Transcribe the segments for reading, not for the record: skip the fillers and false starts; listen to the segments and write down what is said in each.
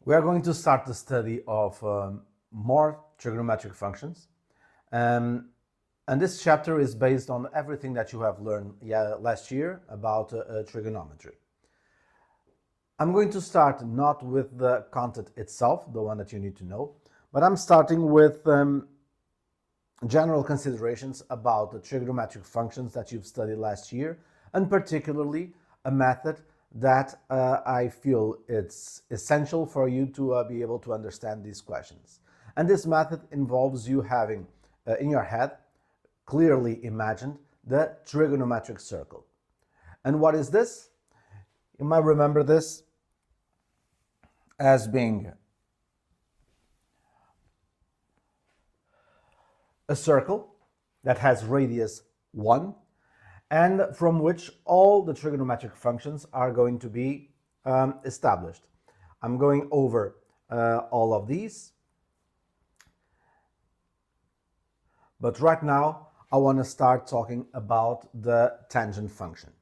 We are going to start the study of more trigonometric functions. And this chapter is based on everything that you have learned last year about trigonometry. I'm going to start not with the content itself, the one that you need to know, but I'm starting with general considerations about the trigonometric functions that you've studied last year, and particularly a method that I feel it's essential for you to be able to understand these questions. And this method involves you having in your head clearly imagined the trigonometric circle. And what is this? You might remember this as being a circle that has radius 1 and from which all the trigonometric functions are going to be established. I'm going over all of these, but right now I want to start talking about the tangent function.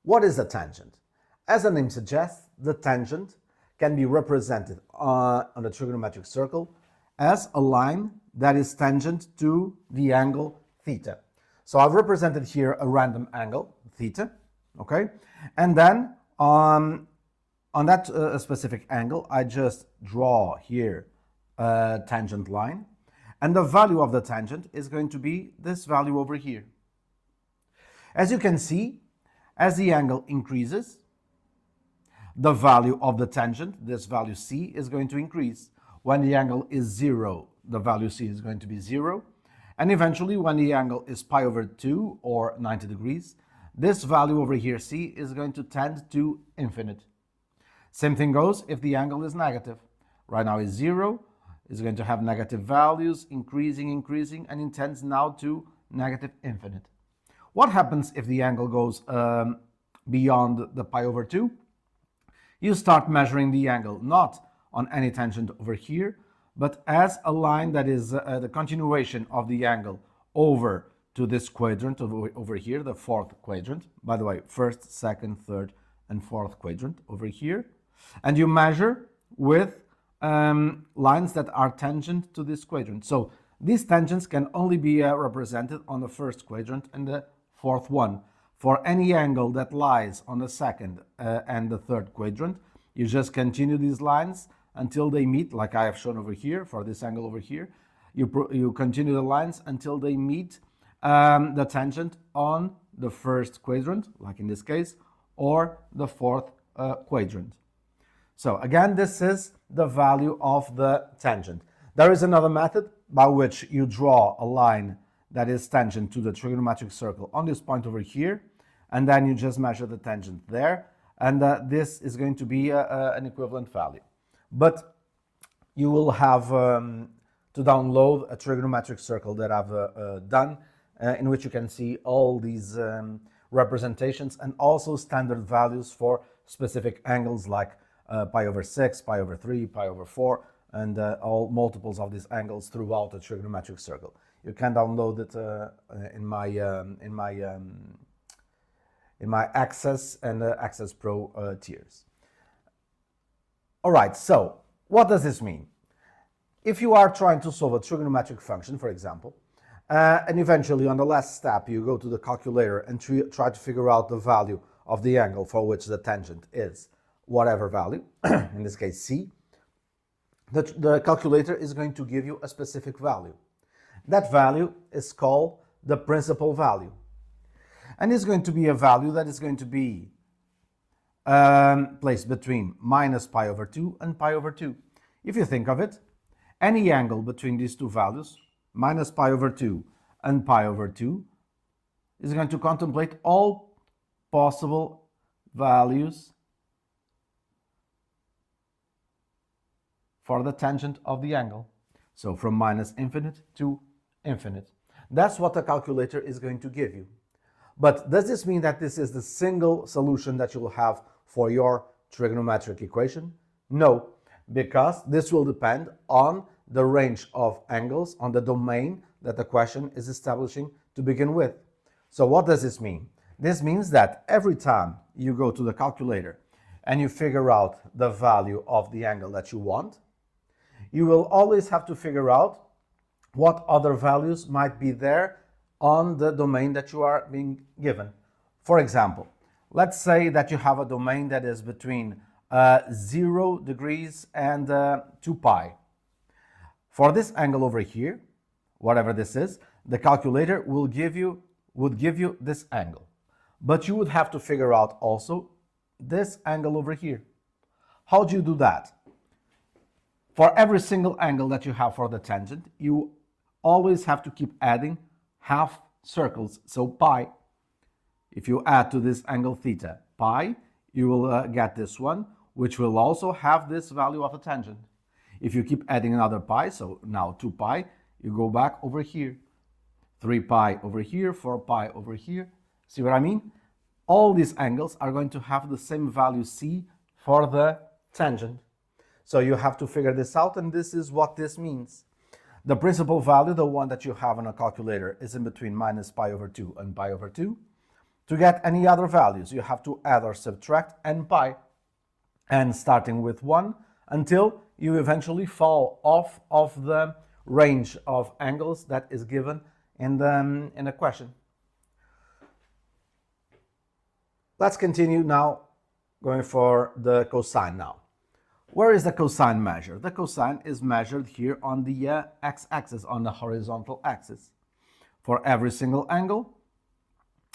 What is a tangent? As the name suggests, the tangent can be represented on the trigonometric circle as a line that is tangent to the angle theta. So I've represented here a random angle, theta, okay? And then on that specific angle, I just draw here a tangent line, and the value of the tangent is going to be this value over here. As you can see, as the angle increases, the value of the tangent, this value c, is going to increase. When the angle is 0, the value c is going to be 0. And eventually, when the angle is pi over 2 or 90 degrees, this value over here, c, is going to tend to infinite. Same thing goes if the angle is negative. Right now is 0, is going to have negative values, increasing, and it tends now to negative infinite. What happens if the angle goes beyond the pi over 2? You start measuring the angle not on any tangent over here, but as a line that is the continuation of the angle over to this quadrant over here, the fourth quadrant. By the way, first, second, third, and fourth quadrant over here. And you measure with lines that are tangent to this quadrant. So these tangents can only be represented on the first quadrant and the fourth one. For any angle that lies on the second and the third quadrant, you just continue these lines until they meet, like I have shown over here, for this angle over here. You continue the lines until they meet the tangent on the first quadrant, like in this case, or the fourth quadrant. So again, this is the value of the tangent. There is another method by which you draw a line that is tangent to the trigonometric circle on this point over here, and then you just measure the tangent there, and this is going to be an equivalent value. But you will have to download a trigonometric circle that I've done, in which you can see all these representations and also standard values for specific angles like pi over 6, pi over 3, pi over 4, and all multiples of these angles throughout the trigonometric circle. You can download it in my Access and Access Pro tiers. All right, so what does this mean? If you are trying to solve a trigonometric function, for example, and eventually on the last step you go to the calculator and try to figure out the value of the angle for which the tangent is whatever value, in this case c, the calculator is going to give you a specific value. That value is called the principal value. And it's going to be a value that is going to be placed between minus pi over 2 and pi over 2. If you think of it, any angle between these two values, minus pi over 2 and pi over 2, is going to contemplate all possible values for the tangent of the angle. So from minus infinite to infinite. That's what the calculator is going to give you. But does this mean that this is the single solution that you will have for your trigonometric equation? No, because this will depend on the range of angles on the domain that the question is establishing to begin with. So what does this mean? This means that every time you go to the calculator, and you figure out the value of the angle that you want, you will always have to figure out what other values might be there on the domain that you are being given. For example, let's say that you have a domain that is between 0 degrees and 2 pi. For this angle over here, whatever this is, the calculator would give you this angle. But you would have to figure out also this angle over here. How do you do that? For every single angle that you have for the tangent, you always have to keep adding half circles. So pi, if you add to this angle theta, pi, you will get this one, which will also have this value of a tangent. If you keep adding another pi, so now 2 pi, you go back over here. 3 pi over here, 4 pi over here. See what I mean? All these angles are going to have the same value c for the tangent. So you have to figure this out, and this is what this means. The principal value, the one that you have on a calculator, is in between minus pi over 2 and pi over 2. To get any other values, you have to add or subtract n pi, and starting with 1 until you eventually fall off of the range of angles that is given in the question. Let's continue now, going for the cosine now. Where is the cosine measured? The cosine is measured here on the x-axis, on the horizontal axis. For every single angle,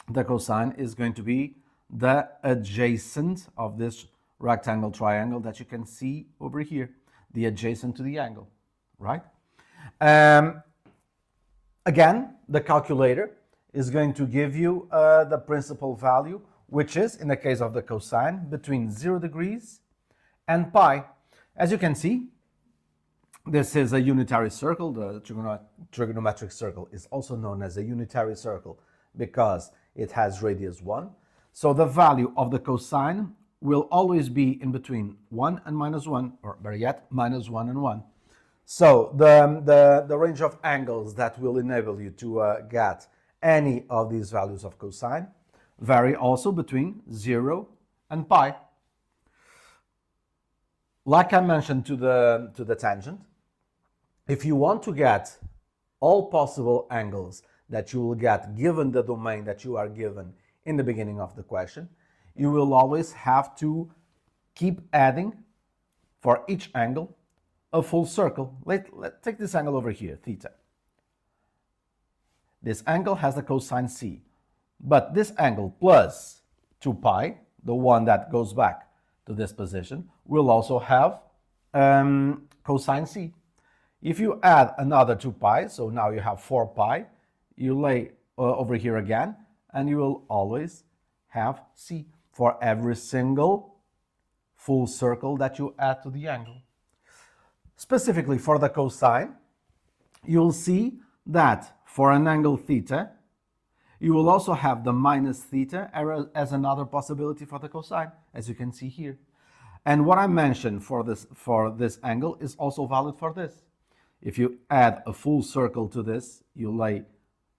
the cosine is going to be the adjacent of this rectangle triangle that you can see over here, the adjacent to the angle, right? Again, the calculator is going to give you the principal value, which is, in the case of the cosine, between 0 degrees and pi. As you can see, this is a unitary circle. The trigonometric circle is also known as a unitary circle because it has radius 1. So the value of the cosine will always be in between 1 and minus 1, or better yet, minus 1 and 1. So the range of angles that will enable you to get any of these values of cosine vary also between 0 and pi. Like I mentioned to the tangent, if you want to get all possible angles that you will get given the domain that you are given in the beginning of the question, you will always have to keep adding for each angle a full circle. Let's take this angle over here, theta. This angle has the cosine c, but this angle plus 2 pi, the one that goes back to this position, will also have cosine c. If you add another 2 pi, so now you have 4 pi, you lay over here again, and you will always have c for every single full circle that you add to the angle. Specifically for the cosine, you'll see that for an angle theta, you will also have the minus theta as another possibility for the cosine, as you can see here. And what I mentioned for this angle is also valid for this. If you add a full circle to this, you lay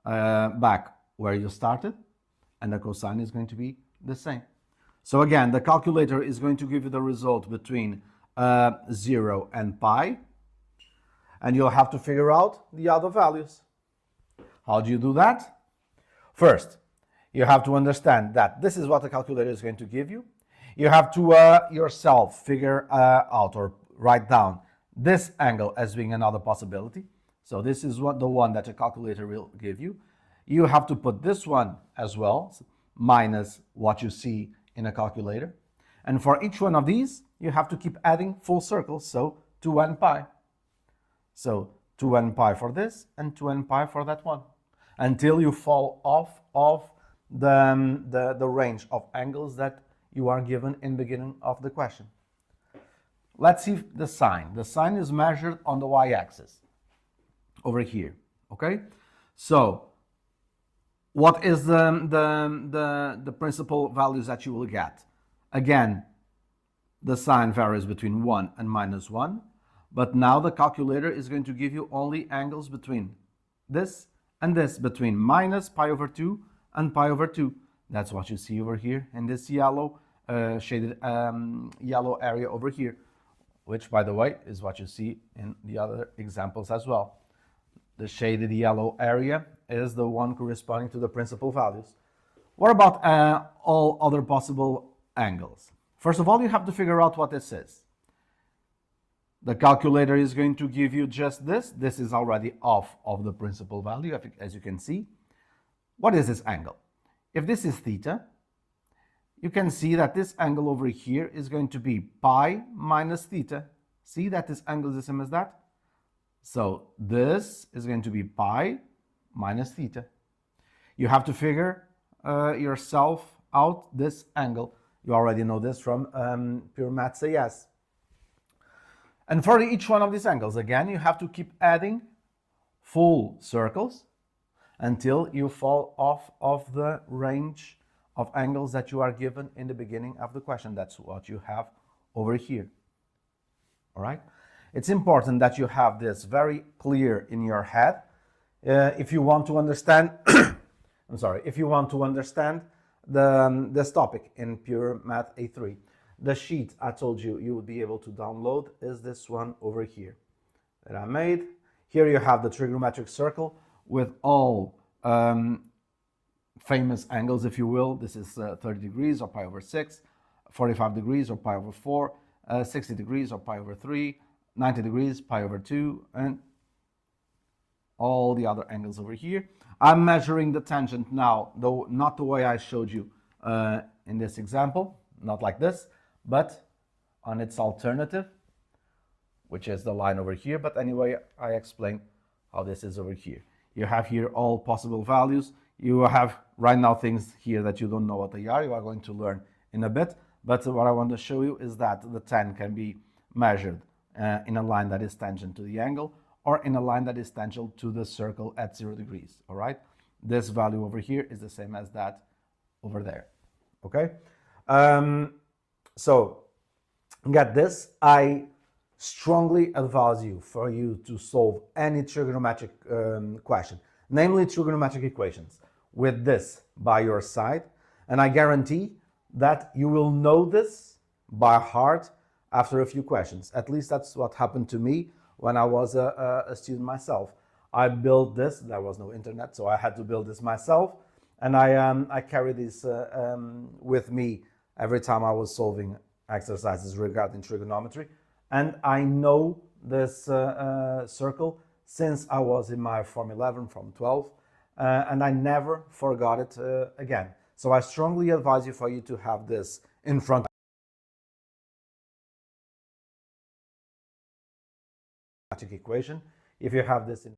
back where you started, and the cosine is going to be the same. So again, the calculator is going to give you the result between 0 and pi, and you'll have to figure out the other values. How do you do that? First, you have to understand that this is what the calculator is going to give you. You have to yourself figure out or write down this angle as being another possibility. So this is the one that the calculator will give you. You have to put this one as well, minus what you see in a calculator. And for each one of these, you have to keep adding full circles, so 2n pi. So 2n pi for this and 2n pi for that one, until you fall off of the range of angles that you are given in the beginning of the question. Let's see the sine. The sine is measured on the y-axis over here, okay? So what is the principal values that you will get? Again, the sine varies between 1 and minus 1, but now the calculator is going to give you only angles between this and this, between minus pi over 2 and pi over 2. That's what you see over here in this yellow shaded yellow area over here, which, by the way, is what you see in the other examples as well. The shaded yellow area is the one corresponding to the principal values. What about all other possible angles? First of all, you have to figure out what this is. The calculator is going to give you just this. This is already off of the principal value, as you can see. What is this angle? If this is theta, you can see that this angle over here is going to be pi minus theta. See that this angle is the same as that? So this is going to be pi minus theta. You have to figure yourself out this angle. You already know this from Pure Maths AS. And for each one of these angles, again, you have to keep adding full circles until you fall off of the range of angles that you are given in the beginning of the question. That's what you have over here. All right? It's important that you have this very clear in your head. If you want to understand, if you want to understand this topic in Pure Math A3, the sheet I told you you would be able to download is this one over here that I made. Here you have the trigonometric circle with all famous angles, if you will. This is 30 degrees or pi over 6, 45 degrees or pi over 4, 60 degrees or pi over 3, 90 degrees, pi over 2, and all the other angles over here. I'm measuring the tangent now, though not the way I showed you in this example, not like this, but on its alternative, which is the line over here. But anyway, I explain how this is over here. You have here all possible values. You have right now things here that you don't know what they are. You are going to learn in a bit. But what I want to show you is that the tan can be measured in a line that is tangent to the angle, or in a line that is tangent to the circle at 0 degrees. All right? This value over here is the same as that over there. Okay? So get this. I strongly advise you for you to solve any trigonometric question, namely trigonometric equations, with this by your side. And I guarantee that you will know this by heart after a few questions. At least that's what happened to me when I was a student myself. I built this. There was no internet, so I had to build this myself. And I carried this with me every time I was solving exercises regarding trigonometry. And I know this circle since I was in my Form 11, Form 12, and I never forgot it again. So I strongly advise you for you to have this in front of the equation. If you have this in